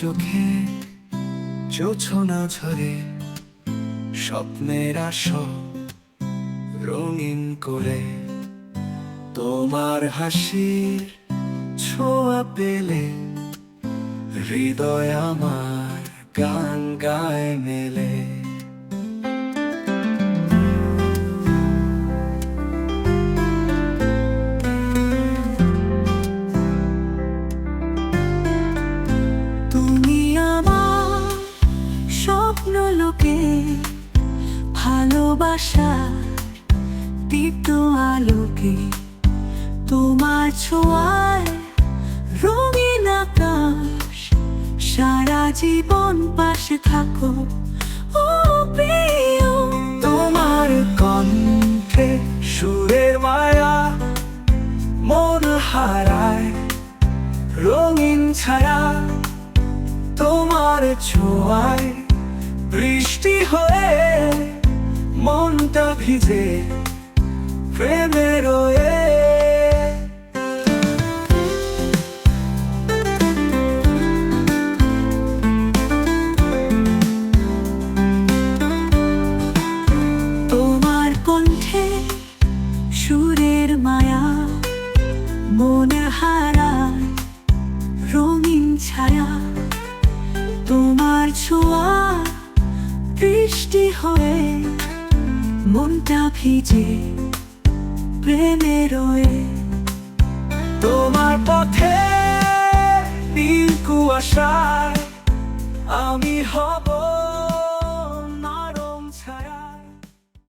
চোখে জোছনা ঝরে স্বপ্নের আসো রঙিন করে তোমার হাসির ছোঁয়া পেলে হৃদয় আমার গান গায় মেলে। তুমি আমার স্বপ্ন লোকে ভালোবাসা দীপ্ত আলোকে তোমার ছোঁয়ায় রঙিন আকাশ সারা জীবন পাশে থাকো ও প্রিয়। তোমার কণ্ঠে সুরের মায়া মন হারায় রঙিন ছায়া তোমার ছোঁয়ায় বৃষ্টি হয়ে মনটা ভিজে প্রেমে রয়ে। তোমার কণ্ঠে সুরের মায়া মন হারায় রঙিন ছায়া তোমার ছোঁয়া বৃষ্টি হয়ে মনটা ভিজে প্রেমে রয়ে। তোমার পথে নীল কুয়াশায় আমি হব